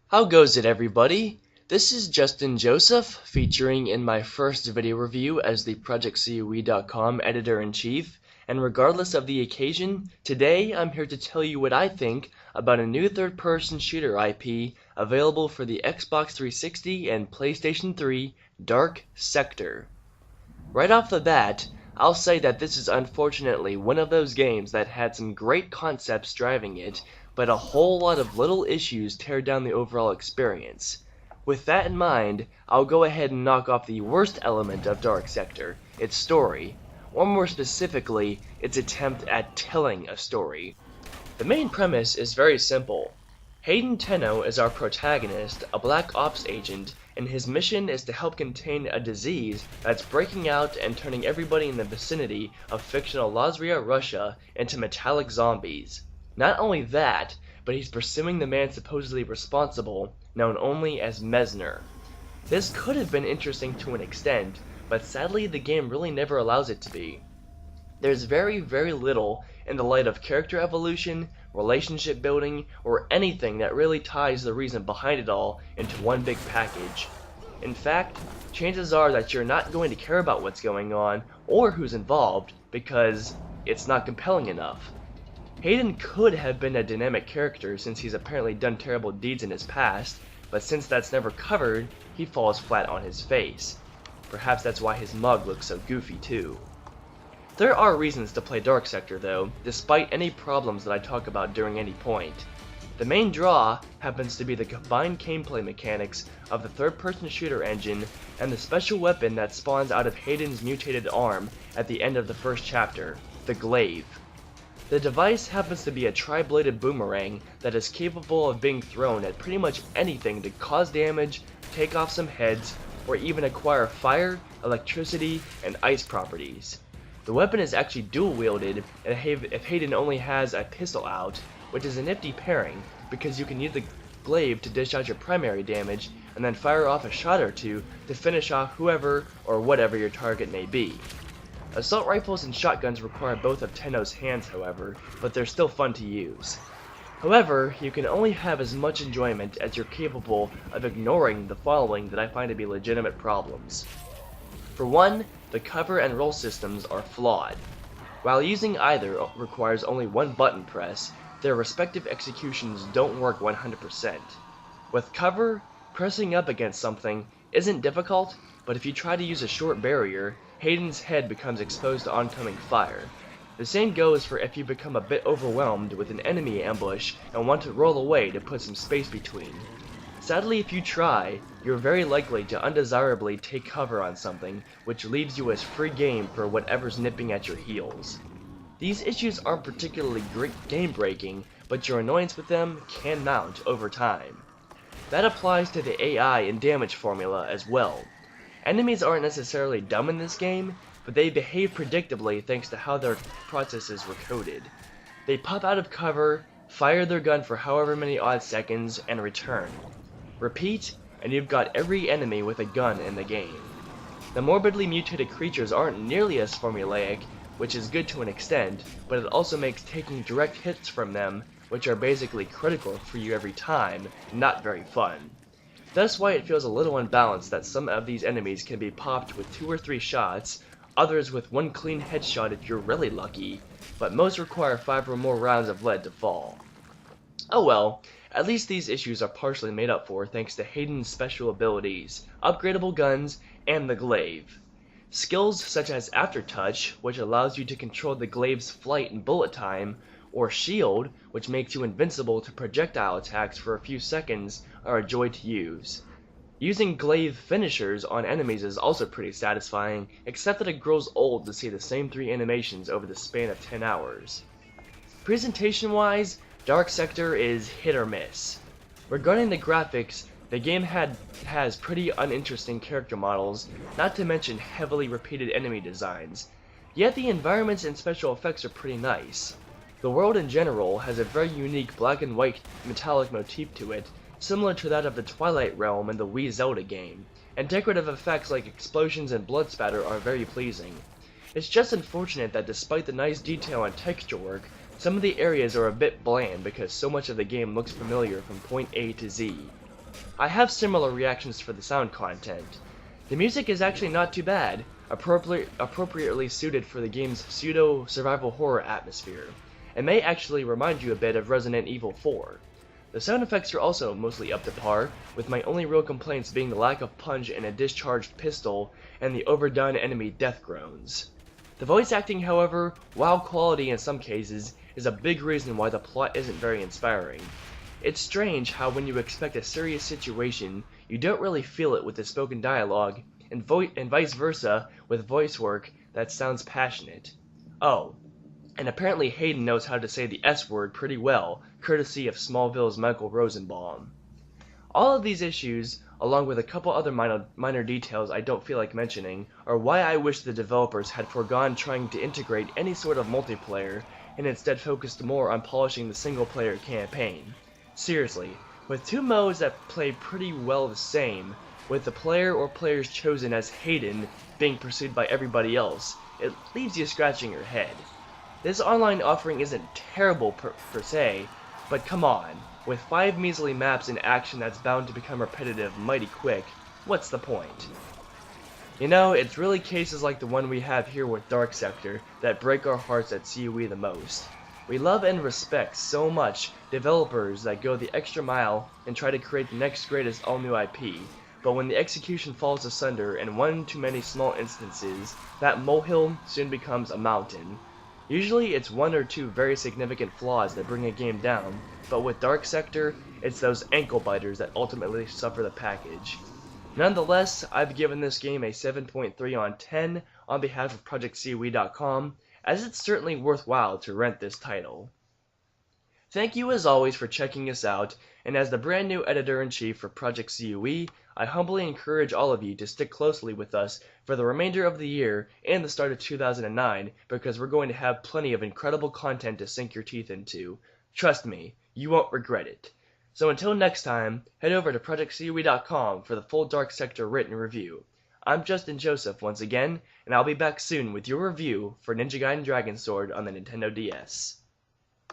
How goes it, everybody? This is Justin Joseph, featuring in my first video review as the ProjectCoe.com editor-in-chief, and regardless of the occasion, today I'm here to tell you what I think about a new third-person shooter IP available for the Xbox 360 and PlayStation 3, darkSector. Right off the bat, I'll say that this is unfortunately one of those games that had some great concepts driving it, but a whole lot of little issues tear down the overall experience. With that in mind, I'll go ahead and knock off the worst element of darkSector, its story, or more specifically, its attempt at telling a story. The main premise is very simple. Hayden Tenno is our protagonist, a Black Ops agent, and his mission is to help contain a disease that's breaking out and turning everybody in the vicinity of fictional Lazria, Russia into metallic zombies. Not only that, but he's pursuing the man supposedly responsible, known only as Mesner. This could have been interesting to an extent, but sadly the game really never allows it to be. There's very little in the light of character evolution, relationship building, or anything that really ties the reason behind it all into one big package. In fact, chances are that you're not going to care about what's going on or who's involved because it's not compelling enough. Hayden could have been a dynamic character since he's apparently done terrible deeds in his past, but since that's never covered, he falls flat on his face. Perhaps that's why his mug looks so goofy too. There are reasons to play darkSector though, despite any problems that I talk about during any point. The main draw happens to be the combined gameplay mechanics of the third-person shooter engine and the special weapon that spawns out of Hayden's mutated arm at the end of the first chapter, the glaive. The device happens to be a tri-bladed boomerang that is capable of being thrown at pretty much anything to cause damage, take off some heads, or even acquire fire, electricity, and ice properties. The weapon is actually dual-wielded if Hayden only has a pistol out, which is a nifty pairing because you can use the glaive to dish out your primary damage and then fire off a shot or two to finish off whoever or whatever your target may be. Assault rifles and shotguns require both of Tenno's hands, however, but they're still fun to use. However, you can only have as much enjoyment as you're capable of ignoring the following that I find to be legitimate problems. For one, the cover and roll systems are flawed. While using either requires only one button press, their respective executions don't work 100%. With cover, pressing up against something isn't difficult, but if you try to use a short barrier, Hayden's head becomes exposed to oncoming fire. The same goes for if you become a bit overwhelmed with an enemy ambush and want to roll away to put some space between. Sadly, if you try, you're very likely to undesirably take cover on something, which leaves you as free game for whatever's nipping at your heels. These issues aren't particularly game-breaking, but your annoyance with them can mount over time. That applies to the AI and damage formula as well. Enemies aren't necessarily dumb in this game, but they behave predictably thanks to how their processes were coded. They pop out of cover, fire their gun for however many odd seconds, and return. Repeat, and you've got every enemy with a gun in the game. The morbidly mutated creatures aren't nearly as formulaic, which is good to an extent, but it also makes taking direct hits from them, which are basically critical for you every time, not very fun. That's why it feels a little unbalanced that some of these enemies can be popped with 2 or 3 shots, others with 1 clean headshot if you're really lucky, but most require 5 or more rounds of lead to fall. Oh well, at least these issues are partially made up for thanks to Hayden's special abilities, upgradable guns, and the glaive. Skills such as Aftertouch, which allows you to control the glaive's flight and bullet time, or Shield, which makes you invincible to projectile attacks for a few seconds, are a joy to use. Using glaive finishers on enemies is also pretty satisfying, except that it grows old to see the same 3 animations over the span of 10 hours. Presentation-wise, darkSector is hit or miss. Regarding the graphics, the game has pretty uninteresting character models, not to mention heavily repeated enemy designs, yet the environments and special effects are pretty nice. The world in general has a very unique black and white metallic motif to it, similar to that of the Twilight Realm and the Wii Zelda game, and decorative effects like explosions and blood spatter are very pleasing. It's just unfortunate that despite the nice detail and texture work, some of the areas are a bit bland because so much of the game looks familiar from point A to Z. I have similar reactions for the sound content. The music is actually not too bad, appropriately suited for the game's pseudo-survival horror atmosphere. It may actually remind you a bit of Resident Evil 4. The sound effects are also mostly up to par, with my only real complaints being the lack of punch in a discharged pistol and the overdone enemy death groans. The voice acting, however, while quality in some cases, is a big reason why the plot isn't very inspiring. It's strange how when you expect a serious situation, you don't really feel it with the spoken dialogue, and vice versa with voice work that sounds passionate. Oh, and apparently Hayden knows how to say the S word pretty well, courtesy of Smallville's Michael Rosenbaum. All of these issues, along with a couple other minor details I don't feel like mentioning, are why I wish the developers had foregone trying to integrate any sort of multiplayer and instead focused more on polishing the single-player campaign. Seriously, with two modes that play pretty well the same, with the player or players chosen as Hayden being pursued by everybody else, it leaves you scratching your head. This online offering isn't terrible per se, but come on, with 5 measly maps in action that's bound to become repetitive mighty quick, what's the point? You know, it's really cases like the one we have here with darkSector that break our hearts at CUE the most. We love and respect so much developers that go the extra mile and try to create the next greatest all-new IP, but when the execution falls asunder in one too many small instances, that molehill soon becomes a mountain. Usually it's one or two very significant flaws that bring a game down, but with darkSector, it's those ankle biters that ultimately suffer the package. Nonetheless, I've given this game a 7.3 on 10 on behalf of ProjectCUE.com, as it's certainly worthwhile to rent this title. Thank you as always for checking us out, and as the brand new editor-in-chief for Project CUE, I humbly encourage all of you to stick closely with us for the remainder of the year and the start of 2009, because we're going to have plenty of incredible content to sink your teeth into. Trust me, you won't regret it. So until next time, head over to ProjectCUE.com for the full darkSector written review. I'm Justin Joseph once again, and I'll be back soon with your review for Ninja Gaiden Dragon Sword on the Nintendo DS.